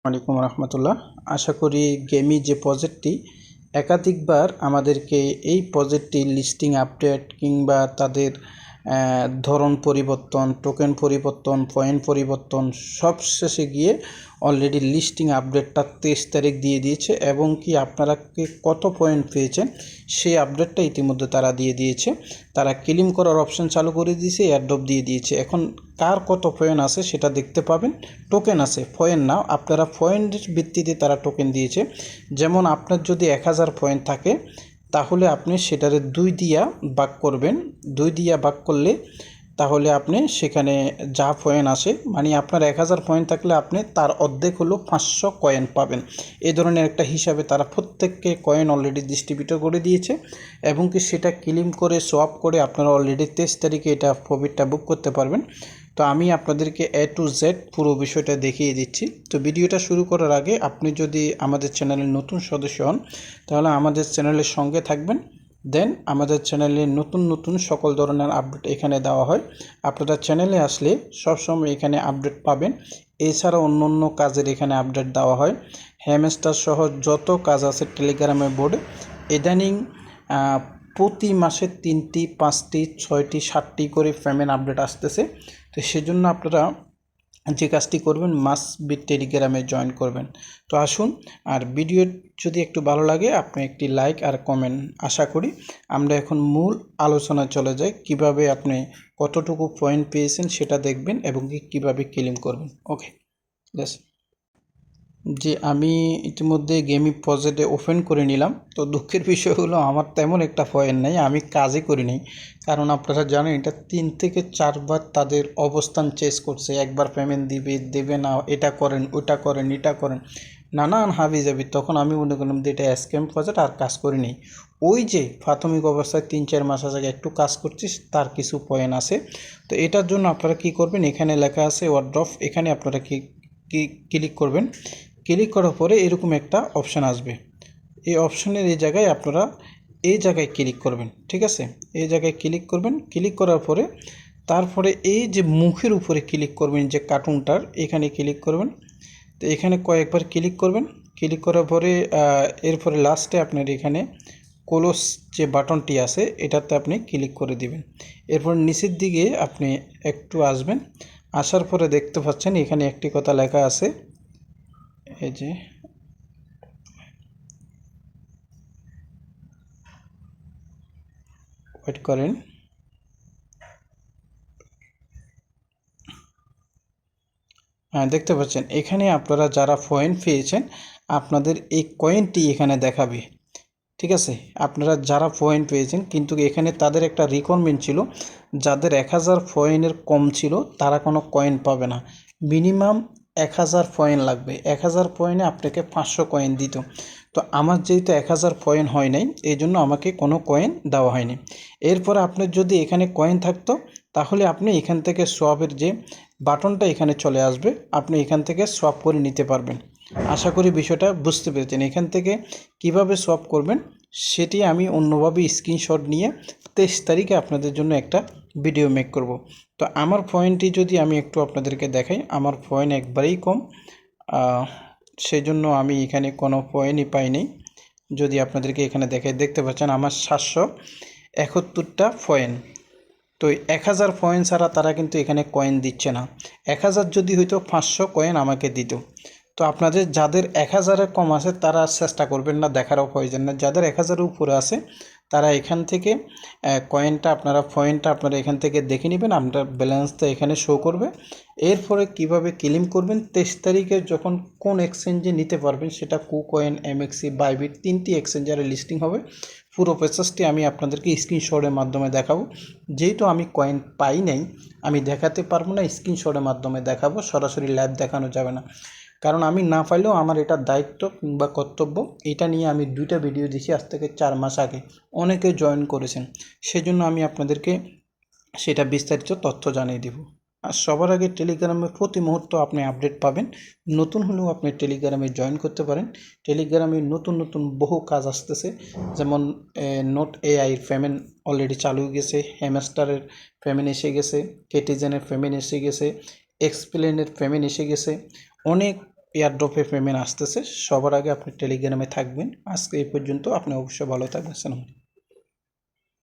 ওয়ালাইকুম রহমতুল্লাহ। আশা করি গেমি যে প্রজেক্টটি একাধিকবার আমাদেরকে এই প্রজেক্টটির লিস্টিং আপডেট কিংবা তাদের ধরন পরিবর্তন, টোকেন পরিবর্তন, পয়েন্ট পরিবর্তন সব শেষে গিয়ে অলরেডি লিস্টিং আপডেটটা 23 তারিখ দিয়ে দিয়েছে এবং কি আপনারা কত পয়েন্ট পেয়েছেন সেই আপডেটটা ইতিমধ্যে তারা দিয়ে দিয়েছে। তারা ক্লেম করার অপশন চালু করে দিয়েছে, এয়ারড্রপ দিয়ে দিয়েছে। এখন কার কত পয়েন্ট আছে সেটা দেখতে পাবেন। টোকেন আছে, পয়েন্ট না। আপনারা পয়েন্টের ভিত্তিতে তারা টোকেন দিয়েছে। যেমন আপনার যদি 1000 পয়েন্ট থাকে তাহলে আপনি সেটারে 2 দিয়া ভাগ করবেন। 2 দিয়া ভাগ করলে তাহলে আপনি সেখানে যা পয়েন্ট আসে, মানে আপনার 1000 পয়েন্ট থাকলে আপনি তার অর্ধেক হলো 500 কয়েন পাবেন। এই ধরনের একটা হিসাবে তারা প্রত্যেককে কয়েন অলরেডি ডিস্ট্রিবিউট করে দিয়েছে এবং কি সেটা ক্লেম করে সোয়াপ করে আপনারা অলরেডি 23 তারিখে এটা প্রফিটটা বুক করতে পারবেন। তো আমি আপনাদেরকে A to Z পুরো বিষয়টা দেখিয়ে দিচ্ছি। তো ভিডিওটা শুরু করার আগে আপনি যদি আমাদের চ্যানেলের নতুন সদস্য হন তাহলে আমাদের চ্যানেলের সঙ্গে থাকবেন। দেন আমাদের চ্যানেলে নতুন সকল ধরনের আপডেট এখানে দেওয়া হয়। আপনারা চ্যানেলে আসলে সবসময় এখানে আপডেট পাবেন। এছাড়া অন্য কাজের এখানে আপডেট দেওয়া হয়। হ্যামস্টার সহ যত কাজ আছে টেলিগ্রামের বোর্ডে ইদানিং প্রতি মাসে 3টি 5টি 6টি 7টি করে পেমেন্ট আপডেট আসতেছে। তো সেজন্য আপনারা যে কাজটি করবেন মাস্ট বি টেলিগ্রামে জয়েন করবেন। তো আসুন, আর ভিডিও যদি একটু ভালো লাগে আপনি একটি লাইক আর কমেন্ট আশা করি। আমরা এখন মূল আলোচনা চলে যাই, কিভাবে আপনি কতটুকু পয়েন্ট পেয়েছেন সেটা দেখবেন এবং কিভাবে ক্লেম করবেন। ওকে, জাস্ট যে আমি ইতিমধ্যে গেমি প্রজেক্টে ওপেন করে নিলাম। তো দুঃখের বিষয় হলো আমার তেমন একটা পয়েন্ট নেই, আমি কাজই করি নাই। কারণ আপনারা জানেন এটা 3 থেকে 4 বার তাদের অবস্থান চেঞ্জ করছে। একবার পেমেন্ট দেবে না, এটা করেন ওটা করেন এটা করেন, নানান হাবিজাবি। তখন আমি মনে করলাম যে এটা স্ক্যাম প্রজেক্ট, আর কাজ করি নেই। ওই যে প্রাথমিক অবস্থায় 3-4 মাস আগে একটু কাজ করছিস, তার কিছু পয়েন্ট আছে। তো এটার জন্য আপনারা কি করবেন, এখানে লেখা আছে ওয়ার্ড্রপ, এখানে আপনারা কি ক্লিক করবেন। ক্লিক করার পরে এরকম একটা অপশান আসবে। এই অপশানের এই জায়গায় আপনারা এই জায়গায় ক্লিক করবেন, ঠিক আছে? এই জায়গায় ক্লিক করবেন। ক্লিক করার পরে তারপরে এই যে মুখের উপরে ক্লিক করবেন, যে কার্টুনটার এখানে ক্লিক করবেন। তো এখানে কয়েকবার ক্লিক করবেন। ক্লিক করার পরে এরপরে লাস্টে আপনার এখানে ক্লোজ যে বাটনটি আছে এটাতে আপনি ক্লিক করে দিবেন। এরপর নিচের দিকে আপনি একটু আসবেন। আসার পরে দেখতে পাচ্ছেন এখানে একটি কথা লেখা আছে, এই যে ওয়েট করেন। হ্যাঁ, দেখতে পাচ্ছেন এখানে আপনারা যারা পয়েন্ট পেয়েছেন আপনাদের এই কয়েনটি এখানে দেখাবে, ঠিক আছে? আপনারা যারা পয়েন্ট পেয়েছেন, কিন্তু এখানে তাদের একটা রিকোয়ারমেন্ট ছিল, যাদের 1000 পয়েন্টের কম ছিল তারা কোনো কয়েন পাবে না। মিনিমাম 1000 পয়েন্ট লাগবে। 1000 পয়েন্টে আপনাকে 500 কয়েন দিত। তো আমার যেহেতু 1000 পয়েন্ট হয় নাই, এই জন্য আমাকে কোনো কয়েন দেওয়া হয়নি। এরপরে আপনার যদি এখানে কয়েন থাকতো তাহলে আপনি এখান থেকে সোয়াপের যে বাটনটা এখানে চলে আসবে, আপনি এখান থেকে সোয়াপ করে নিতে পারবেন। আশা করি বিষয়টা বুঝতে পেরেছেন। এখান থেকে কিভাবে সোয়াপ করবেন সেটি আমি অন্যভাবে স্ক্রিনশট নিয়ে 23 তারিখে আপনাদের জন্য একটা ভিডিও মেক করব। তো আমার পয়েন্টটি যদি আমি একটু আপনাদেরকে দেখাই, আমার পয়েন্ট একবারেই কম, সেই জন্য আমি এখানে কোনো পয়েন্টই পাইনি। যদি আপনাদেরকে এখানে দেখাই, দেখতে পাচ্ছেন আমার 771টা পয়েন্ট। তো 1000 পয়েন্ট ছাড়া তারা কিন্তু এখানে কয়েন দিচ্ছে না। 1000 যদি হইতো 500 কয়েন আমাকে দিত। তো আপনাদের যাদের 1000-এর কম আছে তারা চেষ্টা করবেন না, দেখারও প্রয়োজন না। যাদের 1000-এর উপরে আছে তারা এখান থেকে পয়েন্টটা আপনারা এখান থেকে দেখে নেবেন। আপনার ব্যালেন্সটা এখানে শো করবে। এরপরে কিভাবে ক্লেম করবেন 23 তারিখে যখন কোন এক্সচেঞ্জে নিতে পারবেন, সেটা কুকয়েন, এমএক্সি, বাইবিট 3টি এক্সচেঞ্জারে লিস্টিং হবে। পুরো প্রসেসটি আমি আপনাদেরকে স্ক্রিনশটের মাধ্যমে দেখাবো। যেহেতু আমি কয়েন পাই নাই, আমি দেখাতে পারবো না, স্ক্রিনশটের মাধ্যমে দেখাবো, সরাসরি লাইভ দেখানো যাবে না। কারণ আমি না পাইলেও আমার এটা দায়িত্ব কিংবা কর্তব্য। এটা নিয়ে আমি 2টা ভিডিও দিয়েছি আজ থেকে 4 মাস আগে, অনেকে জয়েন করেছেন। সেজন্য আমি আপনাদেরকে সেটা বিস্তারিত তথ্য জানিয়ে দেব। আর সবার আগে টেলিগ্রামে প্রতি মুহূর্ত আপনি আপডেট পাবেন। নতুন হলেও আপনি টেলিগ্রামে জয়েন করতে পারেন। টেলিগ্রামে নতুন বহু কাজ আসতেছে, যেমন নোট এআই পেমেন্ট অলরেডি চালু হয়ে গেছে, হ্যামস্টারের পেমেন্ট এসে গেছে, কেটিজেনের পেমেন্ট এসে গেছে, এক্সপ্লেনের পেমেন্ট এসে গেছে। অনেক এয়ারড্রপে পেমেন্ট আসতেছে। সবার আগে আপনি টেলিগ্রামে থাকবেন। আজকে এই পর্যন্ত। আপনি অবশ্যই ভালো থাকবেন। আসসালামু আলাইকুম।